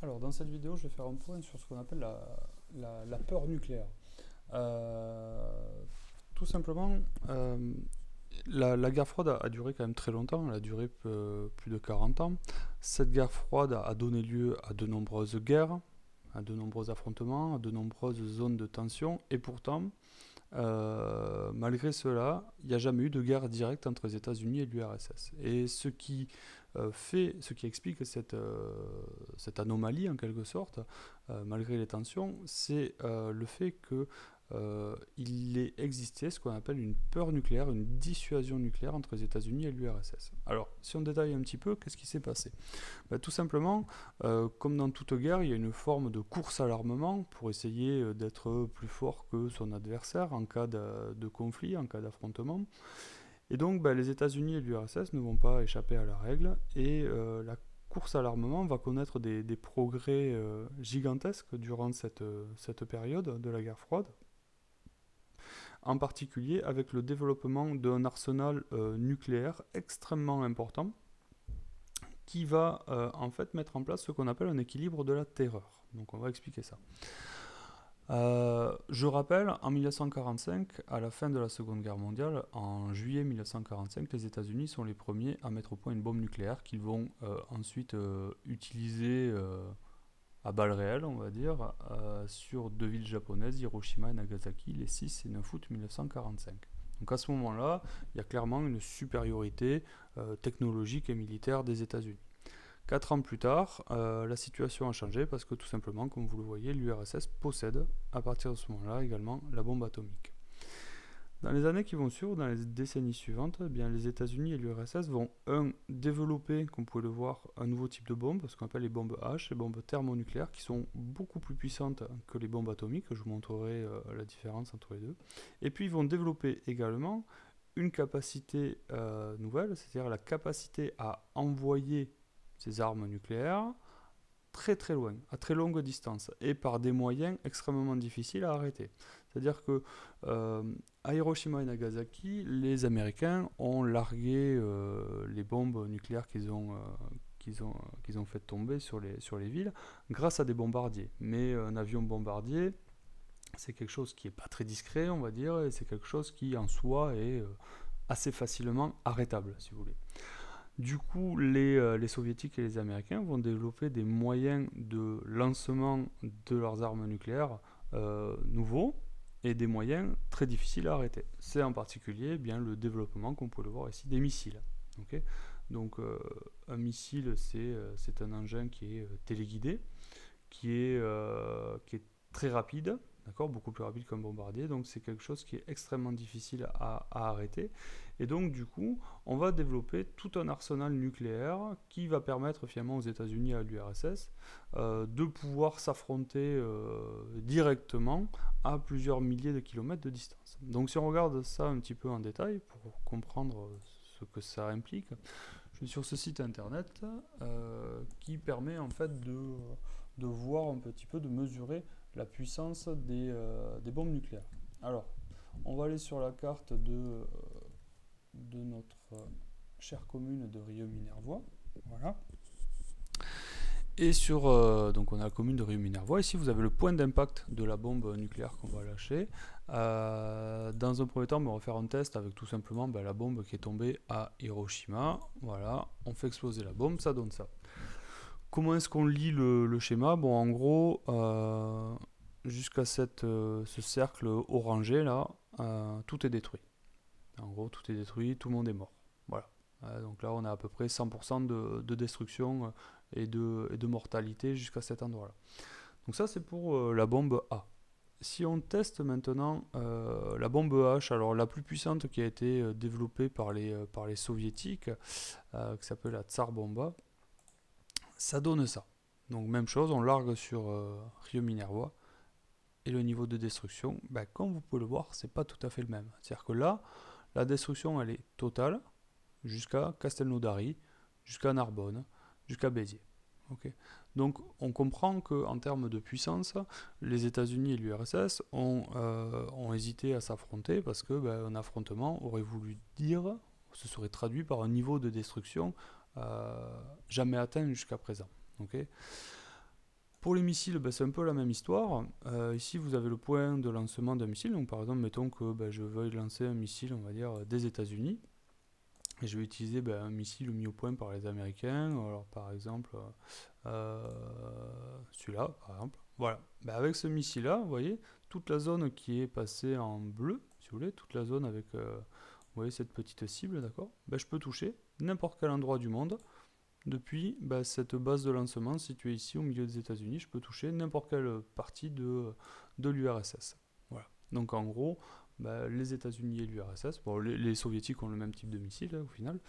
Alors, dans cette vidéo, je vais faire un point sur ce qu'on appelle la peur nucléaire. Euh, Tout simplement, la guerre froide a duré quand même très longtemps, elle a duré plus de 40 ans. Cette guerre froide a donné lieu à de nombreuses guerres, à de nombreux affrontements, à de nombreuses zones de tension, et pourtant, malgré cela, il n'y a jamais eu de guerre directe entre les États-Unis et l'URSS. Et ce qui explique cette anomalie en quelque sorte, malgré les tensions, c'est le fait que il ait existé ce qu'on appelle une peur nucléaire, une dissuasion nucléaire entre les États-Unis et l'URSS. Alors, si on détaille un petit peu, qu'est-ce qui s'est passé? Tout simplement, comme dans toute guerre, il y a une forme de course à l'armement pour essayer d'être plus fort que son adversaire en cas de conflit, en cas d'affrontement. Et donc, les États-Unis et l'URSS ne vont pas échapper à la règle et la course à l'armement va connaître des progrès gigantesques durant cette période de la guerre froide, en particulier avec le développement d'un arsenal nucléaire extrêmement important qui va en fait mettre en place ce qu'on appelle un équilibre de la terreur. Donc on va expliquer ça. Je rappelle, en 1945, à la fin de la Seconde Guerre mondiale, en juillet 1945, les États-Unis sont les premiers à mettre au point une bombe nucléaire qu'ils vont ensuite utiliser à balles réelles, on va dire, sur deux villes japonaises, Hiroshima et Nagasaki, les 6 et 9 août 1945. Donc à ce moment-là, il y a clairement une supériorité technologique et militaire des États-Unis. 4 ans plus tard, la situation a changé parce que tout simplement, comme vous le voyez, l'URSS possède à partir de ce moment-là également la bombe atomique. Dans les années qui vont suivre, dans les décennies suivantes, eh bien, les États-Unis et l'URSS vont, développer, comme vous pouvez le voir, un nouveau type de bombe, ce qu'on appelle les bombes H, les bombes thermonucléaires, qui sont beaucoup plus puissantes que les bombes atomiques. Je vous montrerai la différence entre les deux. Et puis, ils vont développer également une capacité nouvelle, c'est-à-dire la capacité à envoyer ces armes nucléaires très très loin, à très longue distance, et par des moyens extrêmement difficiles à arrêter. C'est-à-dire que euh, à Hiroshima et Nagasaki, les Américains ont largué les bombes nucléaires qu'ils ont fait tomber sur les villes grâce à des bombardiers. Mais un avion bombardier, c'est quelque chose qui n'est pas très discret, on va dire, et c'est quelque chose qui en soi est assez facilement arrêtable, si vous voulez. Du coup, les soviétiques et les américains vont développer des moyens de lancement de leurs armes nucléaires nouveaux et des moyens très difficiles à arrêter. C'est en particulier bien le développement, comme vous pouvez le voir ici, des missiles. Okay. Donc un missile, c'est un engin qui est téléguidé, qui est très rapide, d'accord, beaucoup plus rapide qu'un bombardier, donc c'est quelque chose qui est extrêmement difficile à arrêter. Et donc du coup, on va développer tout un arsenal nucléaire qui va permettre finalement aux États-Unis et à l'URSS de pouvoir s'affronter directement à plusieurs milliers de kilomètres de distance. Donc si on regarde ça un petit peu en détail pour comprendre ce que ça implique, je suis sur ce site internet qui permet en fait de voir un petit peu, de mesurer la puissance des bombes nucléaires. Alors, on va aller sur la carte de notre chère commune de Rio-Minervois. Voilà. Et donc on a la commune de Rio-Minervois. Ici, vous avez le point d'impact de la bombe nucléaire qu'on va lâcher. Dans un premier temps, on va faire un test avec tout simplement la bombe qui est tombée à Hiroshima. Voilà, on fait exploser la bombe, ça donne ça. Comment est-ce qu'on lit le schéma? Bon, en gros, jusqu'à ce cercle orangé là, tout est détruit. En gros, tout est détruit, tout le monde est mort. Voilà. Donc là, on a à peu près 100% de destruction et de mortalité jusqu'à cet endroit-là. Donc ça, c'est pour la bombe A. Si on teste maintenant la bombe H, alors la plus puissante qui a été développée par les soviétiques, qui s'appelle la Tsar Bomba, ça donne ça. Donc même chose, on largue sur Rio Minervois, et le niveau de destruction, comme vous pouvez le voir, c'est pas tout à fait le même. C'est-à-dire que là, la destruction, elle est totale, jusqu'à Castelnaudary, jusqu'à Narbonne, jusqu'à Béziers. Okay. Donc on comprend qu'en termes de puissance, les États-Unis et l'URSS ont hésité à s'affronter parce que un affrontement aurait voulu dire, se serait traduit par un niveau de destruction jamais atteint jusqu'à présent. Okay. Pour les missiles, c'est un peu la même histoire. Ici, vous avez le point de lancement d'un missile. Donc, par exemple, mettons que je veuille lancer un missile, on va dire, des États-Unis. Et je vais utiliser un missile mis au point par les Américains. Alors, par exemple, celui-là, par exemple. Voilà. Avec ce missile-là, vous voyez, toute la zone qui est passée en bleu, si vous voulez, toute la zone avec, vous voyez, cette petite cible, d'accord, je peux toucher n'importe quel endroit du monde. Depuis cette base de lancement située ici au milieu des États-Unis, je peux toucher n'importe quelle partie de l'URSS. Voilà. Donc en gros, les États-Unis et l'URSS, bon, les soviétiques ont le même type de missile au final.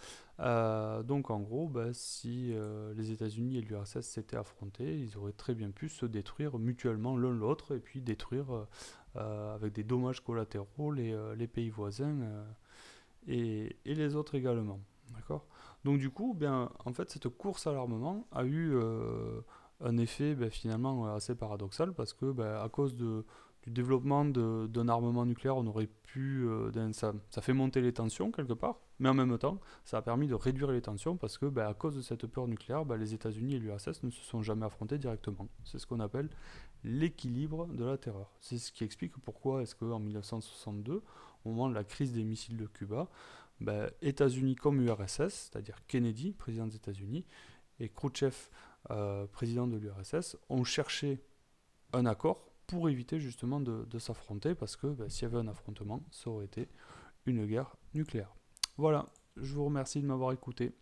Donc en gros, si les États-Unis et l'URSS s'étaient affrontés, ils auraient très bien pu se détruire mutuellement l'un l'autre et puis détruire avec des dommages collatéraux les pays voisins et les autres également. D'accord. Donc du coup, en fait, cette course à l'armement a eu un effet finalement assez paradoxal parce que à cause du développement d'un armement nucléaire, on aurait pu, ça fait monter les tensions quelque part, mais en même temps, ça a permis de réduire les tensions parce que à cause de cette peur nucléaire, les États-Unis et l'URSS ne se sont jamais affrontés directement. C'est ce qu'on appelle l'équilibre de la terreur. C'est ce qui explique pourquoi est-ce qu'en 1962, au moment de la crise des missiles de Cuba, États-Unis comme URSS, c'est-à-dire Kennedy, président des États-Unis, et Khrouchtchev, président de l'URSS, ont cherché un accord pour éviter justement de s'affronter, parce que s'il y avait un affrontement, ça aurait été une guerre nucléaire. Voilà, je vous remercie de m'avoir écouté.